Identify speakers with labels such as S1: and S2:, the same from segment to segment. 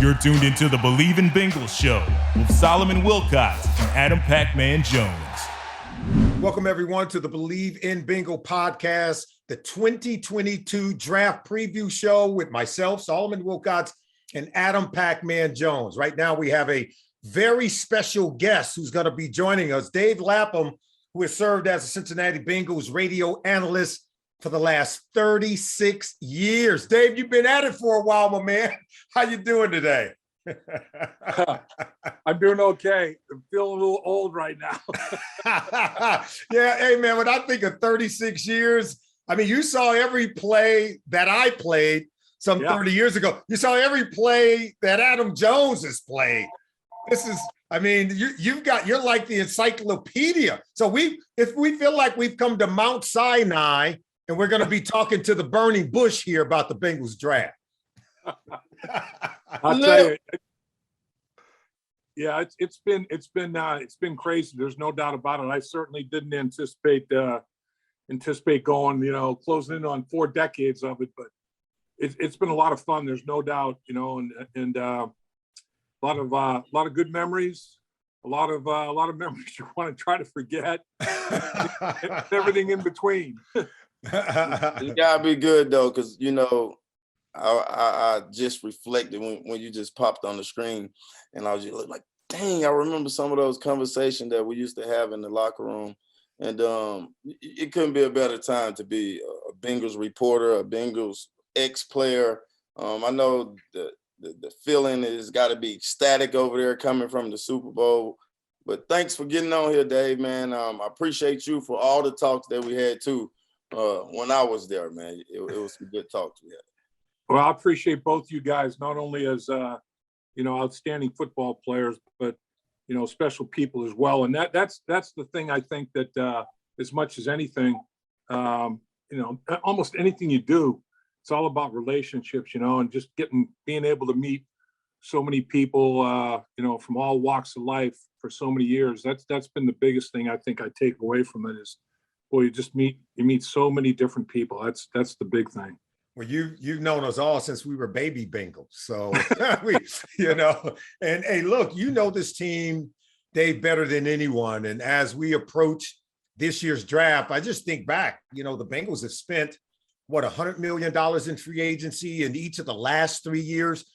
S1: You're tuned into the Believe in Bengals show with Solomon Wilcots and Adam Pacman Jones.
S2: Welcome, everyone, to the Believe in Bengal podcast, the 2022 draft preview show with myself, Solomon Wilcots, and Adam Pacman Jones. Right now, we have a very special guest who's going to be joining us, Dave Lapham, who has served as a Cincinnati Bengals radio analyst for the last 36 years. Dave, you've been at it for a while, my man. How you doing today?
S3: I'm doing okay. I'm feeling a little old right now.
S2: Yeah, hey, man, when I think of 36 years, I mean, you saw every play that I played some 30 years ago. You saw every play that Adam Jones has played. This is, I mean, you're like the encyclopedia. So if we feel like we've come to Mount Sinai and we're going to be talking to the burning bush here about the Bengals draft.
S3: I'll tell you. Yeah, it's been crazy. There's no doubt about it. I certainly didn't anticipate going, closing in on 4 decades of it, but it's been a lot of fun. There's no doubt, and a lot of good memories, a lot of memories you want to try to forget, and everything in between.
S4: You gotta be good though, because I just reflected when you just popped on the screen, and I was just like, dang, I remember some of those conversations that we used to have in the locker room, and it couldn't be a better time to be a Bengals reporter, a Bengals ex-player. I know the feeling has got to be ecstatic over there coming from the Super Bowl. But thanks for getting on here, Dave, man. I appreciate you for all the talks that we had too when I was there, man. It was some good talks we had.
S3: Well, I appreciate both you guys, not only as outstanding football players, but special people as well. And that's the thing I think that as much as anything, almost anything you do, it's all about relationships, and just being able to meet so many people, from all walks of life for so many years. That's been the biggest thing I think I take away from it is, boy, you meet so many different people. That's the big thing.
S2: Well, you've known us all since we were baby Bengals. So and hey, look, this team, Dave, better than anyone. And as we approach this year's draft, I just think back, the Bengals have spent $100 million in free agency in each of the last 3 years.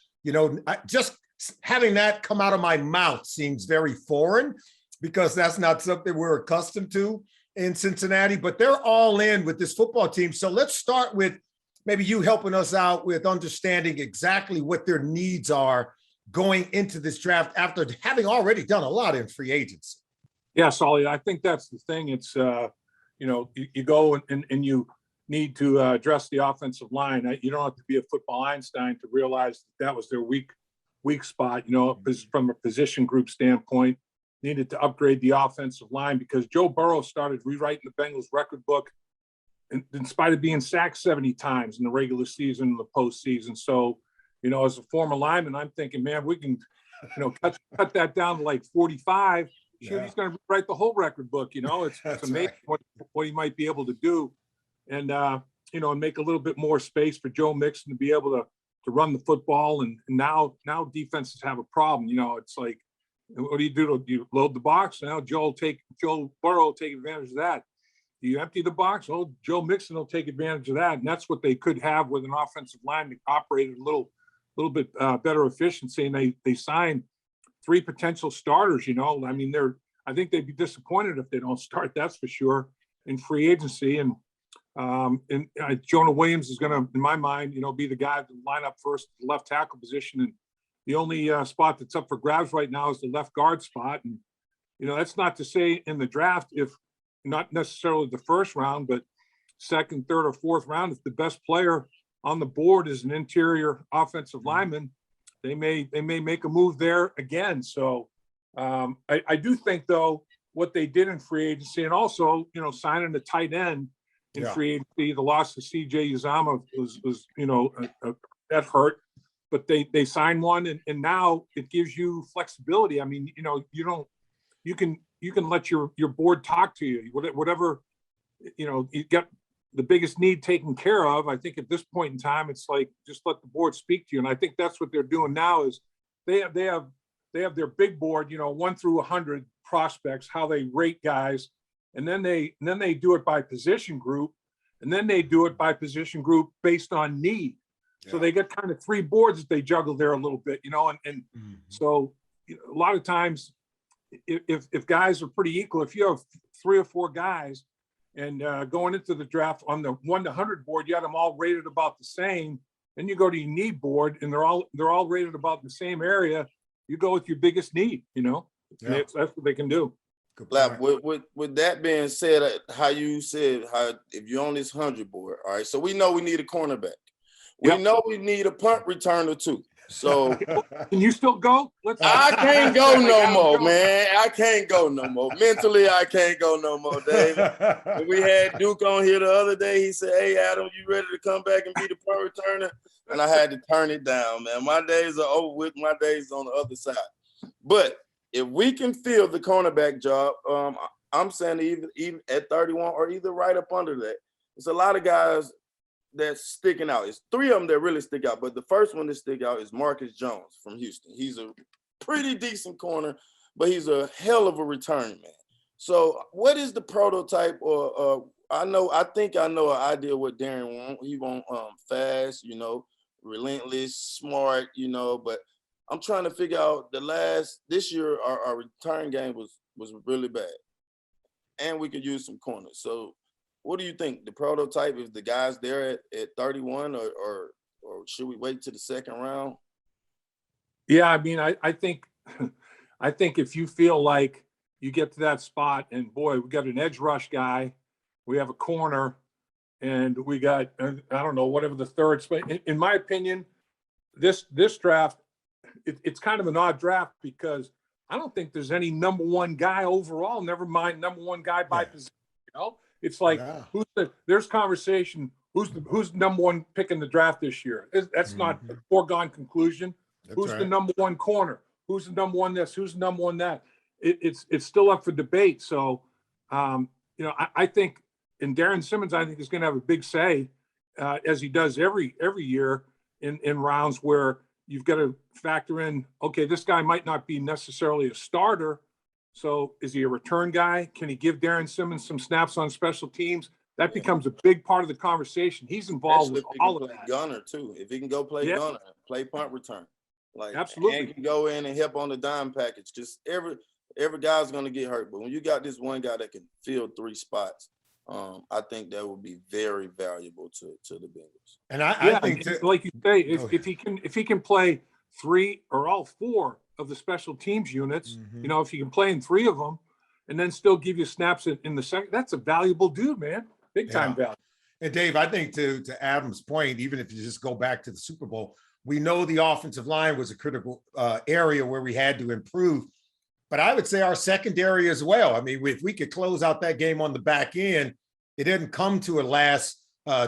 S2: Just having that come out of my mouth seems very foreign because that's not something we're accustomed to in Cincinnati, but they're all in with this football team. So let's start with maybe you helping us out with understanding exactly what their needs are going into this draft after having already done a lot in free agency.
S3: Yeah, Solly, I think that's the thing. It's, you go and you need to address the offensive line. You don't have to be a football Einstein to realize that was their weak spot, from a position group standpoint. Needed to upgrade the offensive line because Joe Burrow started rewriting the Bengals record book in spite of being sacked 70 times in the regular season and the postseason. So, as a former lineman, I'm thinking, man, we can, cut that down to like 45. Sure, he's going to rewrite the whole record book. It's amazing what he might be able to do. And, and make a little bit more space for Joe Mixon to be able to run the football. And now defenses have a problem. It's like, what do you do? Do you load the box? Now Joe Burrow will take advantage of that. Do you empty the box? Well, Joe Mixon will take advantage of that. And that's what they could have with an offensive line that operated a little bit better efficiency. And they signed 3 potential starters, I think they'd be disappointed if they don't start, that's for sure, in free agency. And Jonah Williams is going to, in my mind, be the guy to line up first at the left tackle position. And the only spot that's up for grabs right now is the left guard spot. And, that's not to say in the draft, if not necessarily the first round, but second, third, or fourth round, if the best player on the board is an interior offensive lineman, they may make a move there again. So I do think, though, what they did in free agency and also, signing a tight end in free agency, the loss of C.J. Uzomah was that hurt. But they signed one, and now it gives you flexibility. I mean, you can let your board talk to you. Whatever, you got the biggest need taken care of. I think at this point in time, it's like just let the board speak to you. And I think that's what they're doing now is they have their big board, 1 through 100 prospects, how they rate guys, and then they do it by position group, and then they do it by position group based on need. So they get kind of 3 boards that they juggle there a little bit, and so a lot of times if guys are pretty equal, if you have 3 or 4 guys and going into the draft on the 1 to 100 board, you had them all rated about the same. Then you go to your need board and they're all rated about the same area. You go with your biggest need, that's what they can do.
S4: Lap, with that being said, how you said, if you're on this 100 board, all right, so we know we need a cornerback. We know we need a punt returner too. So
S3: can you still go?
S4: I can't go no more, man. I can't go no more. Mentally, I can't go no more, Dave. When we had Duke on here the other day, he said, "Hey, Adam, you ready to come back and be the punt returner?" And I had to turn it down, man. My days are over with. My days on the other side. But if we can fill the cornerback job, I'm saying even at 31 or either right up under that, it's a lot of guys that's sticking out. It's 3 of them that really stick out, but the first one that stick out is Marcus Jones from Houston. He's a pretty decent corner, but he's a hell of a return man. So what is the prototype I think I know an idea what Darren wants. He wants fast, relentless, smart, but I'm trying to figure out this year our return game was really bad. And we could use some corners. So what do you think? The prototype is the guys there at 31 or should we wait to the second round?
S3: Yeah, I mean, I think if you feel like you get to that spot and boy, we got an edge rush guy, we have a corner, and we got, I don't know, whatever the third spot. In my opinion, this draft, it's kind of an odd draft because I don't think there's any number 1 guy overall, never mind number 1 guy by position, It's like, there's conversation, who's the number 1 pick in the draft this year? That's not a foregone conclusion. Who's the number 1 corner? Who's the number 1 this? Who's the number 1 that? It's still up for debate. So, I think, and Darren Simmons, I think, is going to have a big say, as he does every year in rounds where you've got to factor in, okay, this guy might not be necessarily a starter. So is he a return guy? Can he give Darren Simmons some snaps on special teams? That becomes a big part of the conversation. He's involved with all of that.
S4: Gunner too. If he can go play gunner, play punt return,
S3: absolutely,
S4: and can go in and help on the dime package. Just every guy's going to get hurt, but when you got this one guy that can fill 3 spots, I think that would be very valuable to the Bengals.
S2: And I think,
S3: like you say, if he can play 3 or all 4 of the special teams units, if you can play in 3 of them, and then still give you snaps in the second, that's a valuable dude, man. Big time value.
S2: And Dave, I think to Adam's point, even if you just go back to the Super Bowl, we know the offensive line was a critical area where we had to improve. But I would say our secondary as well. I mean, if we could close out that game on the back end, it didn't come to a last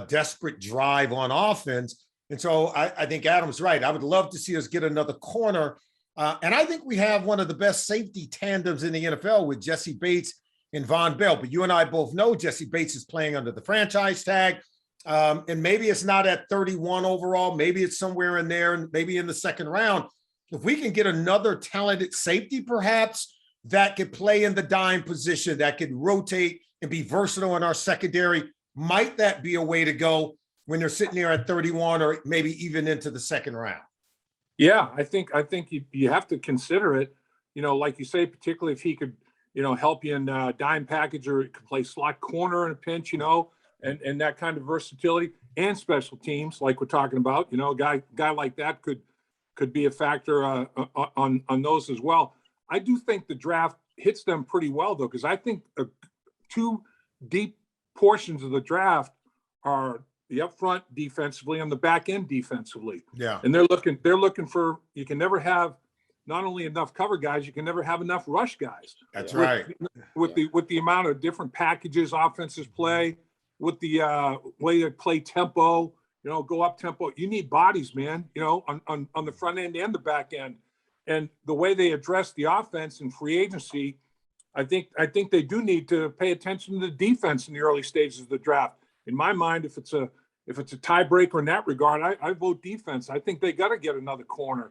S2: desperate drive on offense. And so I think Adam's right. I would love to see us get another corner. And I think we have one of the best safety tandems in the NFL with Jesse Bates and Von Bell. But you and I both know Jesse Bates is playing under the franchise tag. And maybe it's not at 31 overall. Maybe it's somewhere in there, and maybe in the second round. If we can get another talented safety, perhaps, that could play in the dime position, that could rotate and be versatile in our secondary, might that be a way to go when they're sitting there at 31 or maybe even into the second round?
S3: Yeah, I think you have to consider it, like you say, particularly if he could, help you in dime package, or he could play slot corner in a pinch, and that kind of versatility, and special teams like we're talking about, a guy like that could be a factor on those as well. I do think the draft hits them pretty well, though, because I think 2 deep portions of the draft are the upfront defensively and the back end defensively.
S2: Yeah.
S3: And they're looking for, you can never have not only enough cover guys, you can never have enough rush guys.
S2: That's right.
S3: With the amount of different packages offenses play, with the way they play tempo, go up tempo. You need bodies, man, on the front end and the back end. And the way they address the offense in free agency, I think they do need to pay attention to the defense in the early stages of the draft. In my mind, if it's a tiebreaker in that regard, I vote defense. I think they got to get another corner.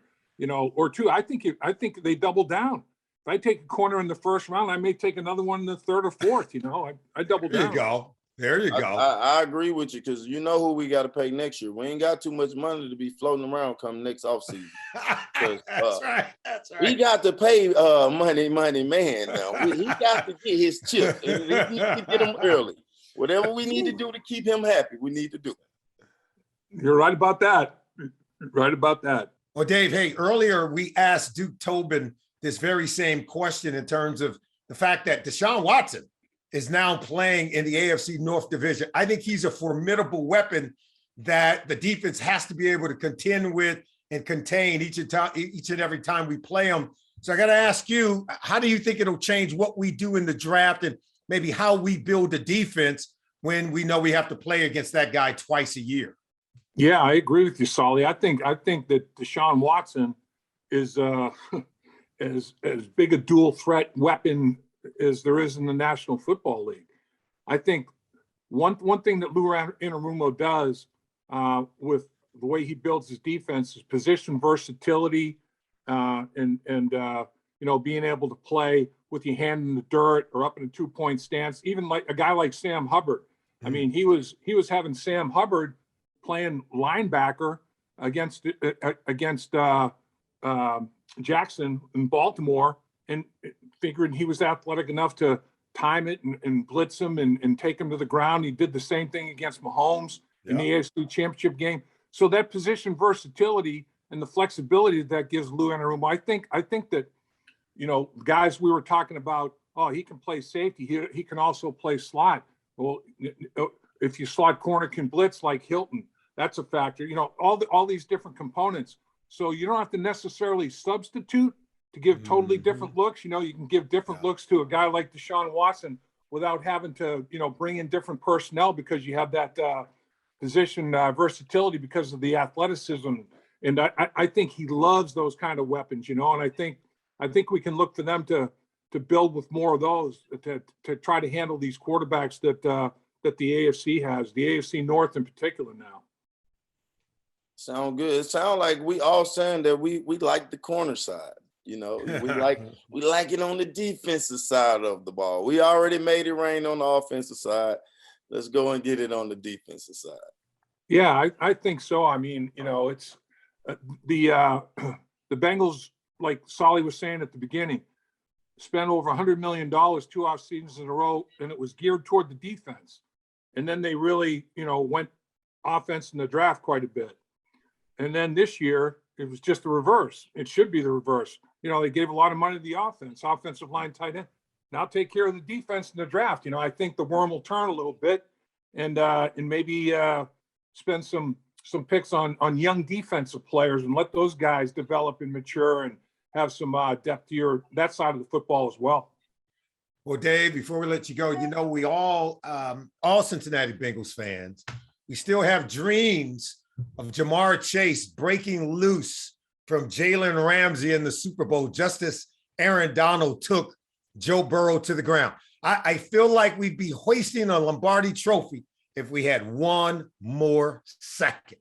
S3: or two. I think they double down. If I take a corner in the first round, I may take another one in the third or fourth. I double down.
S2: There you go. There you go.
S4: I agree with you because you know who we got to pay next year. We ain't got too much money to be floating around come next offseason.
S2: That's right. That's right.
S4: We got to pay money man now. He got to get his chip. And we need to get him early. Whatever we need to do to keep him happy, we need to do.
S3: You're right about that. Right about that.
S2: Well, Dave, hey, earlier we asked Duke Tobin this very same question in terms of the fact that Deshaun Watson is now playing in the AFC North Division. I think he's a formidable weapon that the defense has to be able to contend with and contain each and every time we play him. So I got to ask you, how do you think it'll change what we do in the draft and maybe how we build the defense when we know we have to play against that guy twice a year?
S3: Yeah, I agree with you, Solly. I think that Deshaun Watson is as big a dual threat weapon as there is in the National Football League. I think one thing that Lou Anarumo does with the way he builds his defense is position versatility and being able to play with your hand in the dirt or up in a 2-point stance. Even like a guy like Sam Hubbard. I mean, he was having Sam Hubbard playing linebacker against Jackson in Baltimore, and figuring he was athletic enough to time it and blitz him and take him to the ground. He did the same thing against Mahomes in the AFC Championship game. So that position versatility and the flexibility that gives Lou Anarumo, I think that, guys we were talking about, he can play safety. He can also play slot. Well, if you slot corner can blitz like Hilton, that's a factor. All these different components. So you don't have to necessarily substitute to give totally different looks. You can give different looks to a guy like Deshaun Watson without having to, bring in different personnel because you have that position versatility because of the athleticism. And I think he loves those kind of weapons, and I think we can look for them to build with more of those to try to handle these quarterbacks that the AFC has, the AFC North in particular now.
S4: Sound good. It sounds like we all saying that we like the corner side. We like it on the defensive side of the ball. We already made it rain on the offensive side. Let's go and get it on the defensive side.
S3: Yeah, I think so. I mean, it's the Bengals, like Solly was saying at the beginning, spent over $100 million 2 off seasons in a row, and it was geared toward the defense. And then they really, went offense in the draft quite a bit. And then this year, it was just the reverse. It should be the reverse. They gave a lot of money to the offensive line, tight end. Now take care of the defense in the draft. I think the worm will turn a little bit and maybe spend some picks on young defensive players and let those guys develop and mature and have some depth to that side of the football as well.
S2: Well, Dave, before we let you go, we all Cincinnati Bengals fans, we still have dreams of Jamar Chase breaking loose from Jalen Ramsey in the Super Bowl, just as Aaron Donald took Joe Burrow to the ground. I feel like we'd be hoisting a Lombardi trophy if we had one more second.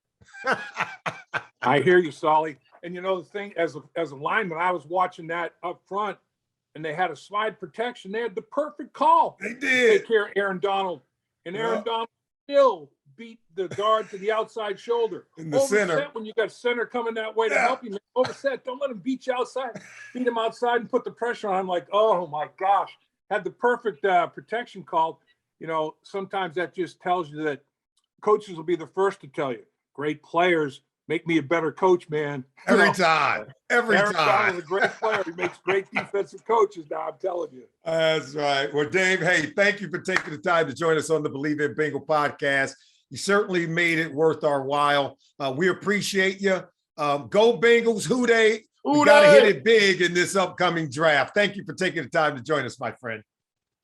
S3: I hear you, Solly. And the thing, as a lineman, I was watching that up front, and they had a slide protection. They had the perfect call.
S2: They did.
S3: To take care of Aaron Donald. And Aaron Donald still beat the guard to the outside shoulder.
S2: In the center.
S3: When you got center coming that way to help you, overset. Don't let him beat you outside. Beat him outside and put the pressure on him. Like, oh my gosh. Had the perfect protection called. Sometimes that just tells you that coaches will be the first to tell you, great players make me a better coach, man.
S2: Every time.
S3: Aaron Donald's a great player. He makes great defensive coaches now, I'm telling you.
S2: That's right. Well, Dave, hey, thank you for taking the time to join us on the Believe in Bengal podcast. You certainly made it worth our while. We appreciate you. Go Bengals, who they? We got to hit it big in this upcoming draft. Thank you for taking the time to join us, my friend.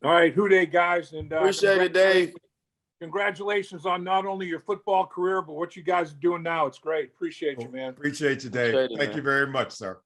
S3: All right, who they, guys? And
S4: appreciate it, Dave.
S3: Congratulations on not only your football career, but what you guys are doing now. It's great. Appreciate you, man.
S2: Appreciate you, Dave. Thank you very much, sir.